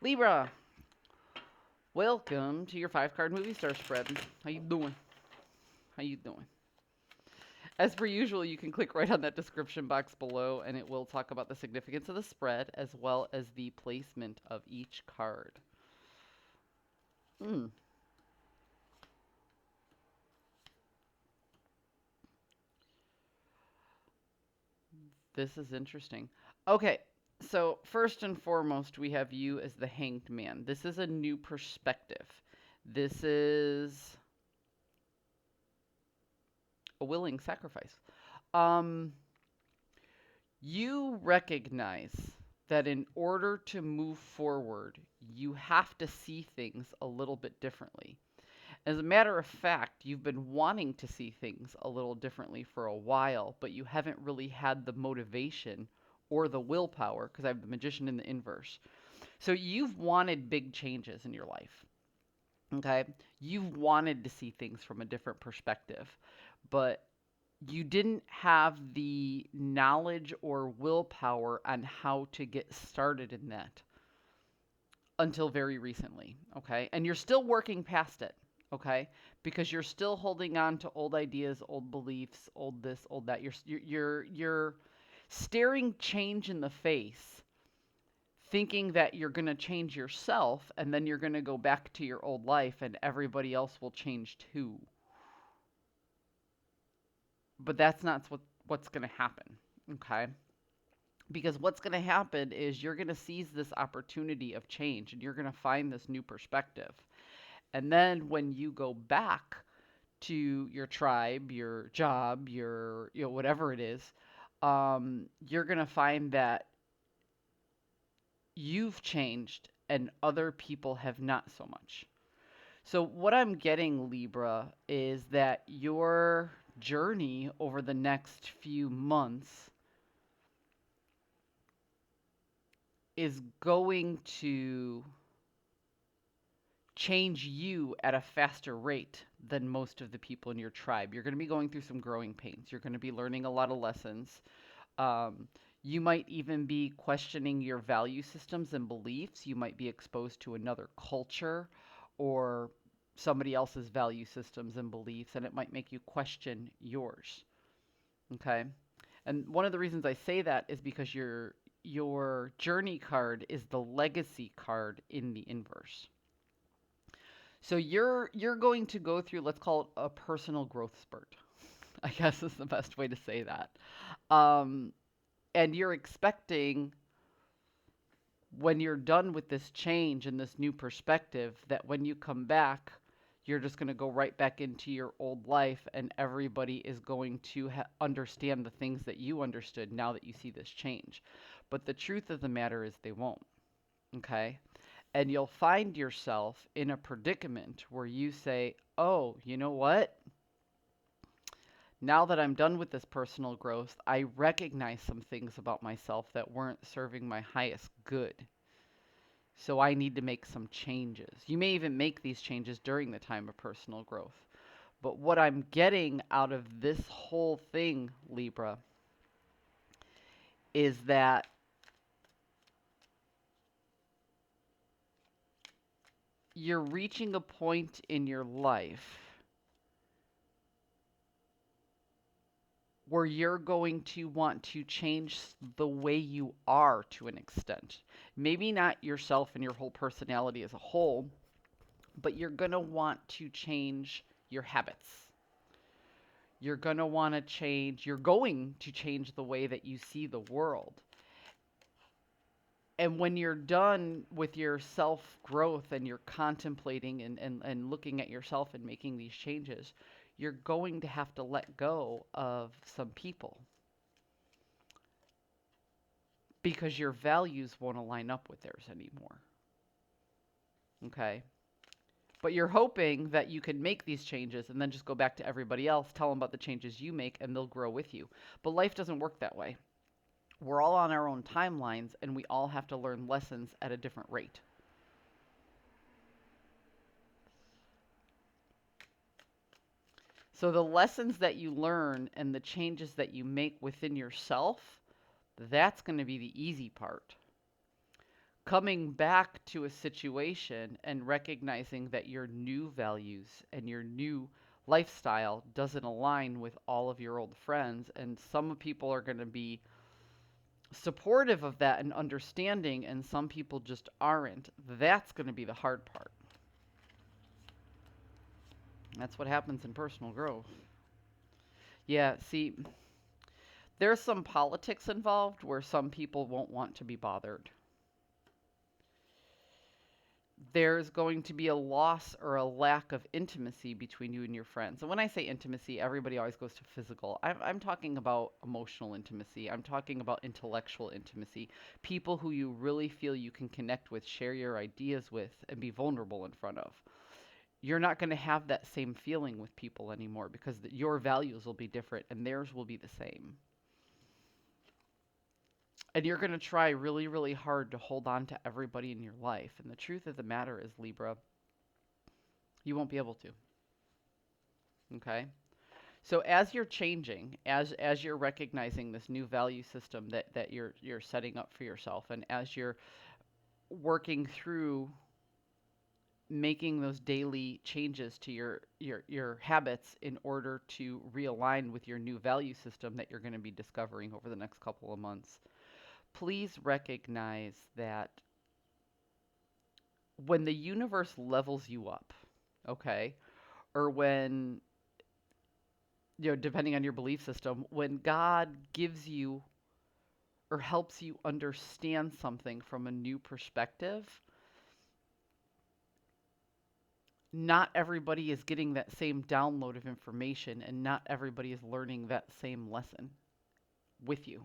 Libra, welcome to your 5 card movie star spread. How you doing? How you doing? As per usual, you can click right on that description box below and it will talk about the significance of the spread as well as the placement of each card. Mm, this is interesting. Okay, so first and foremost, we have you as the Hanged Man. This is a new perspective. This is a willing sacrifice. Um, You recognize that in order to move forward, you have to see things a little bit differently. As a matter of fact, you've been wanting to see things a little differently for a while, but you haven't really had the motivation or the willpower, because I have the magician in the inverse. So you've wanted big changes in your life. Okay? You've wanted to see things from a different perspective, but you didn't have the knowledge or willpower on how to get started in that until very recently, okay? And you're still working past it, okay? Because you're still holding on to old ideas, old beliefs, old this, old that. You're staring change in the face, thinking that you're going to change yourself and then you're going to go back to your old life and everybody else will change too. But that's not what's going to happen, okay? Because what's going to happen is you're going to seize this opportunity of change and you're going to find this new perspective. And then when you go back to your tribe, your job, your whatever it is, you're going to find that you've changed and other people have not so much. So what I'm getting, Libra, is that your journey over the next few months is going to change you at a faster rate than most of the people in your tribe. You're going to be going through some growing pains. You're going to be learning a lot of lessons. Um, you might even be questioning your value systems and beliefs. You might be exposed to another culture or somebody else's value systems and beliefs, and it might make you question yours. Okay? And one of the reasons I say that is because your journey card is the legacy card in the inverse. So you're going to go through, let's call it a personal growth spurt. I guess is the best way to say that. Um, and you're expecting when you're done with this change and this new perspective that when you come back, you're just going to go right back into your old life and everybody is going to understand the things that you understood now that you see this change. But the truth of the matter is they won't. Okay? And you'll find yourself in a predicament where you say, oh, you know what? Now that I'm done with this personal growth, I recognize some things about myself that weren't serving my highest good. So I need to make some changes. You may even make these changes during the time of personal growth. But what I'm getting out of this whole thing, Libra, is that you're reaching a point in your life where you're going to want to change the way you are to an extent. Maybe not yourself and your whole personality as a whole, but you're going to want to change your habits. You're going to change the way that you see the world. And when you're done with your self growth and you're contemplating and looking at yourself and making these changes, you're going to have to let go of some people because your values won't align up with theirs anymore. Okay? But you're hoping that you can make these changes and then just go back to everybody else, tell them about the changes you make, and they'll grow with you. But life doesn't work that way. We're all on our own timelines, and we all have to learn lessons at a different rate. So the lessons that you learn and the changes that you make within yourself, that's going to be the easy part. Coming back to a situation and recognizing that your new values and your new lifestyle doesn't align with all of your old friends, and some people are going to be supportive of that and understanding, and some people just aren't. That's going to be the hard part. That's what happens in personal growth. Yeah, see, there's some politics involved where some people won't want to be bothered. There's going to be a loss or a lack of intimacy between you and your friends. And when I say intimacy, everybody always goes to physical. I'm talking about emotional intimacy. I'm talking about intellectual intimacy. People who you really feel you can connect with, share your ideas with, and be vulnerable in front of. You're not going to have that same feeling with people anymore because your values will be different and theirs will be the same. And you're going to try really, really hard to hold on to everybody in your life. And the truth of the matter is, Libra, you won't be able to. Okay? So as you're changing, as you're recognizing this new value system that you're setting up for yourself, and as you're working through making those daily changes to your habits in order to realign with your new value system that you're going to be discovering over the next couple of months, please recognize that when the universe levels you up, okay, or when, depending on your belief system, when God gives you or helps you understand something from a new perspective, not everybody is getting that same download of information, and not everybody is learning that same lesson with you.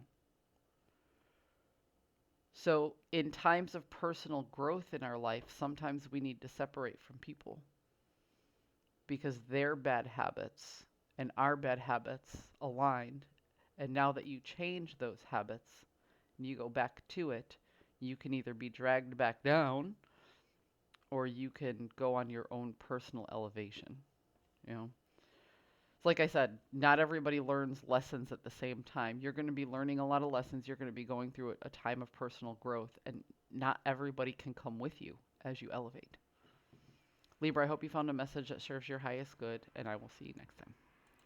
So, in times of personal growth in our life, sometimes we need to separate from people because their bad habits and our bad habits aligned. And now that you change those habits and you go back to it, you can either be dragged back down or you can go on your own personal elevation. You know, like I said, not everybody learns lessons at the same time. You're going to be learning a lot of lessons. You're going to be going through a time of personal growth, and not everybody can come with you as you elevate. Libra, I hope you found a message that serves your highest good, and I will see you next time.